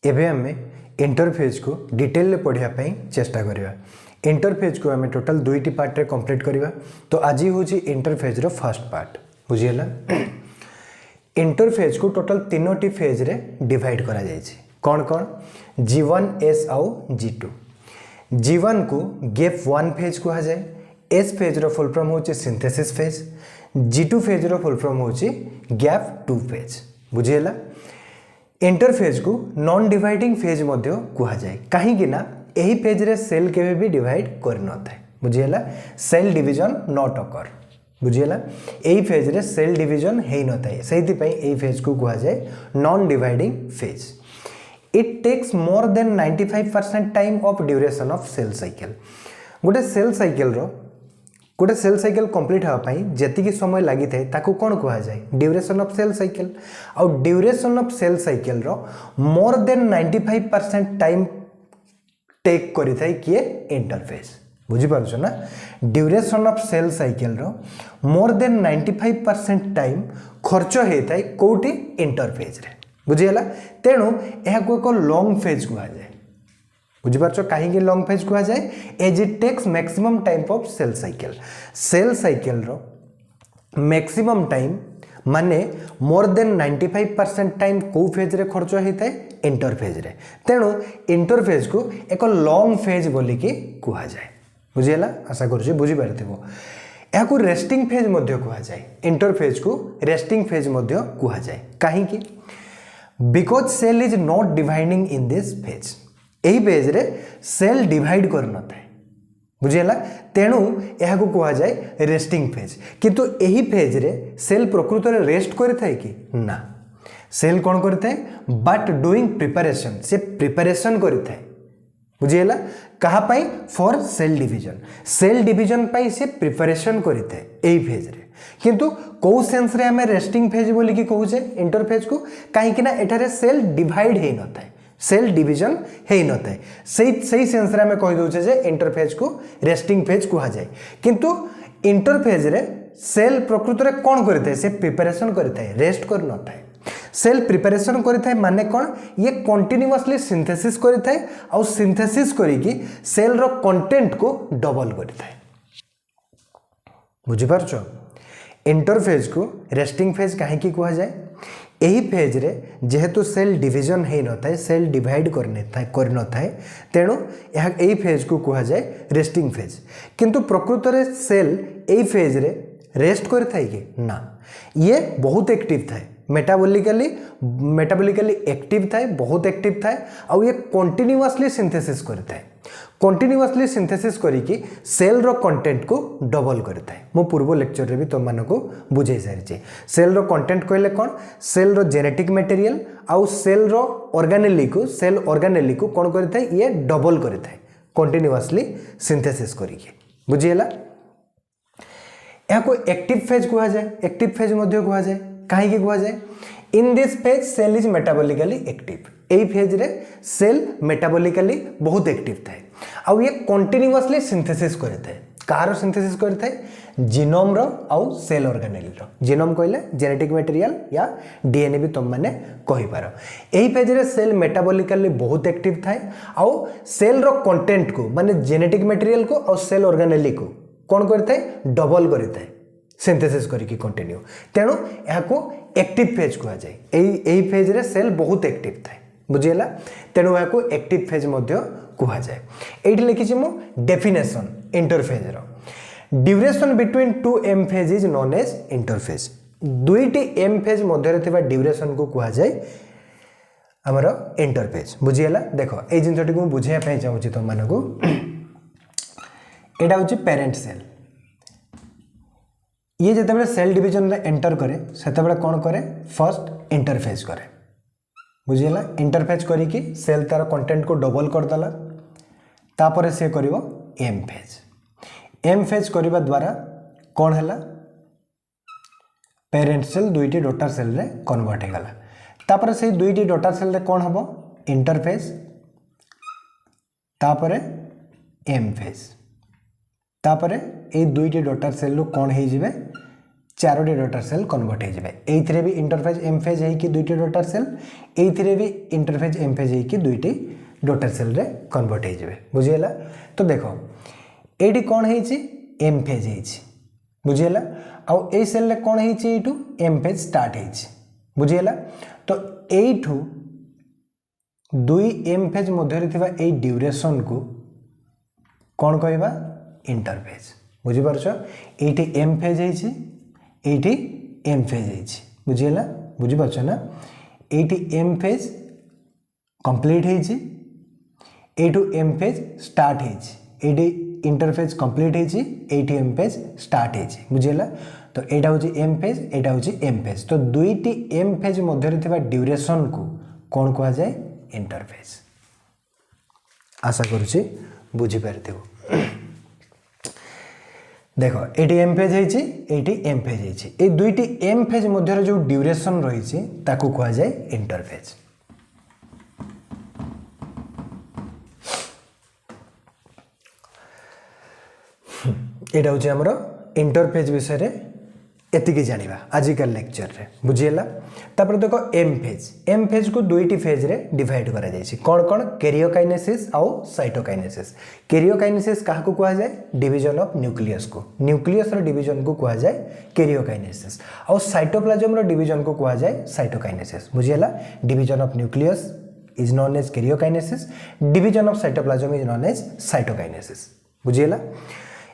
एबे आमे इंटरफेस को डिटेल पढ़िया पई चेष्टा करिवा। इंटरफेस को आमे टोटल दुईटी पार्ट रे कंप्लीट करिवा। तो आज होची interface row first part बुझियला। Interface को टोटल तीनोटी फेज रे डिवाइड करा जायछि। कौन कौन? G1 S आउ G2। G1 को गैप 1 फेज कहा जाए। S फेज रो फुल फॉर्म होची सिंथेसिस फेज। G2 फेज रो फुल फॉर्म होची गैप 2 फेज बुझियला। इंटरफेज को नॉन डिवाइडिंग फेज मध्य कहा जाए कहीं ना यही फेज रे सेल केबे भी डिवाइड कर न थाए बुझियला। सेल डिवीजन नॉट अकर बुझियला। यही फेज रे सेल डिवीजन हेई न थाए सेहिति पई एही फेज को कहा जाए non dividing phase. It takes more than 95% time of duration of cell cycle. गोटे सेल साइकिल कंप्लीट होगा पाई जेतिकी समय लगी थाए ताकू कौन कहा जाए? Duration of cell cycle. आउ ड्यूरेशन ऑफ सेल साइकिल रो मोर देन 95% टाइम टेक करि थाए किए? इंटरफेस। बुझी पारुछ ना? ड्यूरेशन ऑफ सेल साइकिल रो मोर देन 95% टाइम खर्च हे थाए कोठी? इंटरफेज रे बुझियला। तेणु यह को एक लॉन्ग फेज कहा जाए। बुझिपारछ कहीं लॉन्ग फेज कहा जाए? As it takes maximum time of cell cycle. Cell cycle रो मैक्सिमम टाइम माने मोर देन 95% टाइम को फेज रे खर्च होता है? इंटरफेज रे। तेणु इंटरफेज को एक लॉन्ग फेज बोली कि कहा जाए बुझियला। आशा करूँ बुझी पारथिबो। या को रेस्टिंग फेज मध्य कहा जाए। इंटरफेज को रेस्टिंग फेज मध्य कहा जाए कहीं कि because cell is not dividing in this phase. यही फेज रे सेल डिवाइड कर न थाए बुझियला। तेणु यह को कहा जाए रेस्टिंग फेज। किंतु यही फेज रे सेल प्रकृत रे रेस्ट करि थाए कि ना? सेल कौन करि थाए? But doing preparation. से प्रिपरेशन करि थाए बुझियला। कहा पाई? For cell division. Cell division पाई से प्रिपरेशन करि थाए एही फेज रे। किंतु को सेंस रे हमें रेस्टिंग फेज बोली कि कहू छे इंटरफेज को कहीं कि ना एठारे सेल डिवाइड हे न थाए सेल डिवीजन हे न थाए सही सेंस रे हमें कहि दोछे जे इंटरफेज को रेस्टिंग फेज कहा जाए। किंतु इंटरफेज रे सेल प्रकृत रे कोन करि थाए? से प्रिपरेशन करि थाए रेस्ट कर न थाए। सेल प्रिपरेशन करि थाए माने कोन? ये कंटीन्यूअसली सिंथेसिस करि थाए और सिंथेसिस करी कि सेल रो कंटेंट को डबल करि थाए। बुझि पारछो? इंटरफेज को रेस्टिंग फेज कहीं की कहा जाए? यही फेज रे जेहेतु सेल डिवीजन हे न थाए सेल डिवाइड कर न थाए तेणु यही फेज को कहा जाए रेस्टिंग फेज। किंतु प्रकृत रे सेल यही फेज रे रेस्ट कर थाए कि ना? ये बहुत एक्टिव थाए मेटाबॉलिकली एक्टिव थाए बहुत एक्टिव थाए और ये कंटीन्यूअसली सिंथेसिस करथाए। कंटीन्यूअसली सिंथेसिस करी कि सेल रो कंटेंट को डबल करथाए। मो पूर्व लेक्चर रे भी तुम मानको बुझाई सारिचे। सेल रो कंटेंट कहले कोन? सेल रो जेनेटिक मटेरियल आउ सेल रो ऑर्गेनेली को कोन करथाए? ये डबल करथाए कंटीन्यूअसली सिंथेसिस करी कि बुझियला। या को एक्टिव फेज कहा जाए। एक्टिव फेज मध्य कहा जाए कहीं की कहा जाए? In this phase cell is metabolically active. यही फेज रे सेल मेटाबॉलिकली बहुत एक्टिव थाए आउ ये कंटीन्यूअसली सिंथेसिस करथाए। कार सिंथेसिस करथाए? जीनोम रो आउ सेल ऑर्गेनेल रो। जीनोम कहले जेनेटिक मटेरियल या डीएनए भी तुम माने कहि पारो। एही फेज रे सेल मेटाबॉलिकली बहुत एक्टिव थाए आउ सेल रो कंटेंट को माने जेनेटिक मटेरियल को और सेल ऑर्गेनेल को कोन करथाए? डबल करथाए सिंथेसिस करिकी कंटिन्यू। तेणु यह को एक्टिव फेज कहा जाए। यही फेज रे सेल बहुत एक्टिव थाए बुझियला। तेणु यह को एक्टिव फेज मध्य कहा जाए। एठी लिखिछि मु डेफिनेशन इंटरफेज रो। Duration between two M phase is known as interphase. दुईटी एम फेज मध्य रे थिबा ड्यूरेशन को कहा जाए हमर इंटरफेज बुझियला। देखो ए जिंसटी को बुझाया पय चाहूची तुम मानको। एटा होची पेरेंट सेल। ये जिते सेल डिवीजन रे एंटर करे सेते कौन करे? फर्स्ट इंटरफेज करे बुझियला। इंटरफेज करी कि सेल तार कंटेंट को डबल कर देला तापर से करिवो एम फेज। एम फेज करिबा द्वारा कौन हैला? पेरेंट सेल दुईटी डॉटर सेल रे कन्वर्ट हो गला। तापर से दुईटी डॉटर सेल रे कौन हबो? इंटरफेज तापर एम फेज तापर ए दुईटी डॉटर सेल रो कौन हो जिवे? चारोटी डॉटर सेल कन्वर्ट हो जाए एइथिरे भी इंटरफेज एम फेज होइकी दुईटी डॉटर सेल एइथिरे भी इंटरफेज एम फेज होइकी दुईटी डॉटर सेल रे कन्वर्ट हो जाए बुझीगला। तो देखो एटी कौन होइछि एम फेज होइछि बुझीगला आउ ए सेल रे कौन होइछि एटू एम फेज स्टार्ट होइछि बुझीगला। तो एठू दुई एम फेज मध्य थिबा ए ड्यूरेशन को कौन कहबा इंटरफेज बुझी पारछो एटी एम फेज होइछि एटी एम फेज होइछि बुझीगला बुझी पारछो ना एटी एम फेज कंप्लीट होइछि एटू एम फेज स्टार्ट होइछि एटी इंटरफेज कंप्लीट होइछि एटी एम फेज स्टार्ट होइछि बुझीगला। तो एटा होछि एम फेज एटा होछि एम फेज तो दुईटी एम फेज मध्य थिबा ड्यूरेशन को कौन कहा जाए इंटरफेज। आशा करुछि बुझी पारथिबो। देखो एटी एम फेज होइछि एटी एम फेज होइछि ए दुईटी एम फेज मध्य जो ड्यूरेशन रहिछि ताकू कहा जाए इंटरफेज। एटा होछि हमरो इंटरफेज विषय रे एतिकी जानिबा आजिकल लेक्चर रे बुझियला। तापर देखो एम फेज को दुईटी फेज रे डिवाइड करा जायछि कोन कोन कैरियोकाइनेसिस आउ साइटोकाइनेसिस। कैरियोकाइनेसिस काहा को कहा जाए डिवीजन ऑफ न्यूक्लियस को न्यूक्लियस रो डिवीजन को कहा जाए कैरियोकाइनेसिस आउ साइटोप्लाज्म रो डिवीजन को कहा जाए साइटोकाइनेसिस बुझियला। Division of nucleus is known as karyokinesis division of cytoplasm is known as cytokinesis बुझियला।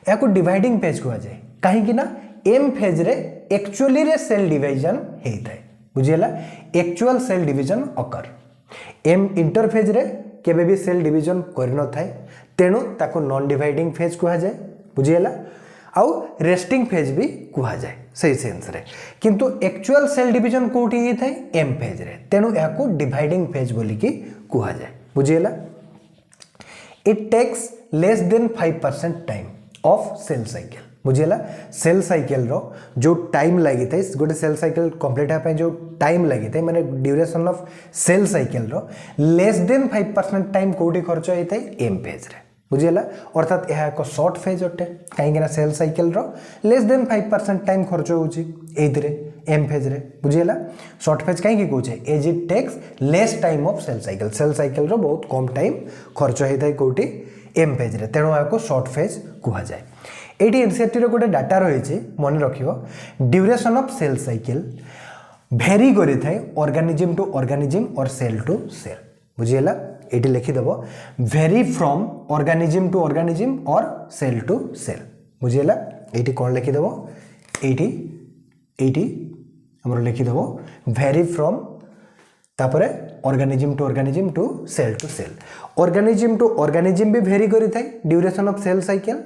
याको डिवाइडिंग फेज कहा जाए कहीं ना एम फेज रे एक्चुअली रे सेल डिवीजन हेता है बुझियला एक्चुअल सेल डिवीजन अकर एम इंटरफेज रे केबे भी सेल डिवीजन कर न थाए तेणु ताको नॉन डिवाइडिंग फेज कहा जाए बुझियला आउ रेस्टिंग फेज भी कहा जाए सही सेंस रे किंतु एक्चुअल सेल डिवीजन कोठी हे थाए एम फेज रे तेणु याको डिवाइडिंग फेज बोली की कहा जाए बुझियला। It takes less than 5% time of cell cycle बुझियला। सेल साइकिल रो जो टाइम लगी था गोटे सेल साइकिल कंप्लीट होगा जो टाइम लगी था माने ड्यूरेशन ऑफ सेल साइकिल रो लेस देन 5% टाइम कोठी खर्च होता है एम फेज रे बुझियला। अर्थात यह एक शॉर्ट फेज अटे कहीं सेल साइकिल रो लेस देन 5% टाइम खर्च होउची एथिरे एम फेज रे बुझियला। शॉर्ट फेज कहीं कहूचे as it takes less time of cell cycle रो बहुत कम टाइम खर्च होता है कोठी एम फेज रे तेणु या शॉर्ट फेज कहा जाए। एटी एनसीईआरटी रो गोटे डाटा रही मन रखियो duration of cell cycle vary करि थाए organism to organism or cell to cell बुझियला। एटी लिखिदेव vary from organism to organism or cell to cell बुझियला। एटी कौन लिखिदेव एटी एटी हमर लिखिदेव भेरी फ्रॉम तापरे organism to cell organism to organism भी भेरी करि थाए ड्यूरेशन ऑफ सेल साइकिल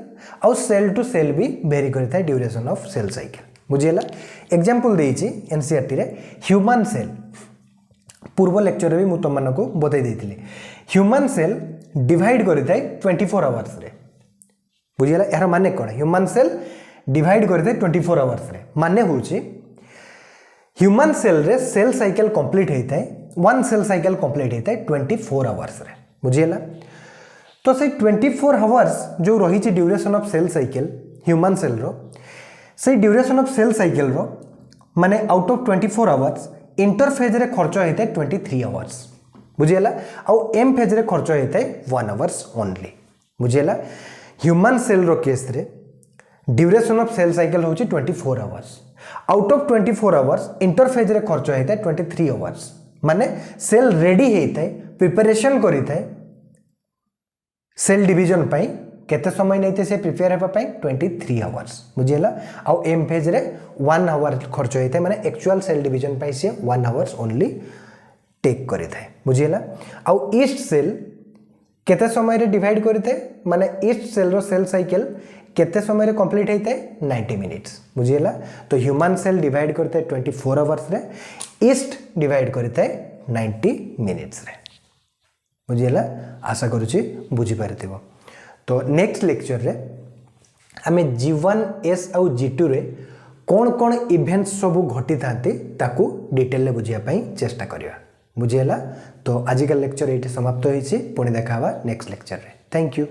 आउ सेल टू सेल भी भेरी करि थाए ड्यूरेशन ऑफ सेल साइकिल बुझियला। एग्जांपल देइछि एनसीईआरटी रे ह्यूमन सेल पूर्व लेक्चर भी मु तुम मानको बतै देइथिले ह्यूमन सेल डिवाइड करि थाए 24 आवर्स रे बुझियला। यार माने कोन ह्यूमन सेल डिवाइड करि थाए 24 आवर्स रे माने होछि ह्यूमन सेल रे सेल साइकिल कंप्लीट होता है वन सेल साइकिल कंप्लीट होता है 24 आवर्स रे बुझियला। तो से 24 आवर्स जो रही duration of cell cycle human cell रो से ड्यूरेशन ऑफ सेल साइकिल रो माने आउट ऑफ 24 आवर्स इंटरफेज रे खर्च होता है 23 आवर्स बुझियला आउ एम फेज रे खर्च होता है 1 आवर्स ओनली बुझियला। ह्यूमन सेल रो केस रे ड्यूरेशन ऑफ सेल साइकिल होची 24 hours out of 24 hours interphase रे खर्च होता है 23 आवर्स माने सेल रेडी होता है प्रिपरेशन करिता है सेल डिवीजन पाई केते समय नैते से प्रिपेयर हेबा पाई 23 आवर्स बुझियला आउ एम फेज रे 1 आवर खर्च होता है माने एक्चुअल सेल डिवीजन पाई से 1 आवर्स ओनली टेक करिता है बुझियला। आउ ईस्ट सेल केते समय रे डिवाइड करिता है माने yeast cell row cell cycle केते समय रे कंप्लीट होता है 90 मिनिट्स बुझियला। तो ह्यूमन सेल डिवाइड करते हैं 24 आवर्स रे ईस्ट डिवाइड करते हैं 90 मिनिट्स रे बुझियला। आशा करूची बुझी पारथिबो। तो नेक्स्ट लेक्चर रे आमे G1 S आउ G2 रे कौन कौन इवेंट्स सब घटी थांती ताकू डिटेल ले बुझिया पई चेष्टा करिया बुझियला। तो आजिकल लेक्चर एठी समाप्त होईची पुणी देखा नेक्स्ट लेक्चर रे। Thank you.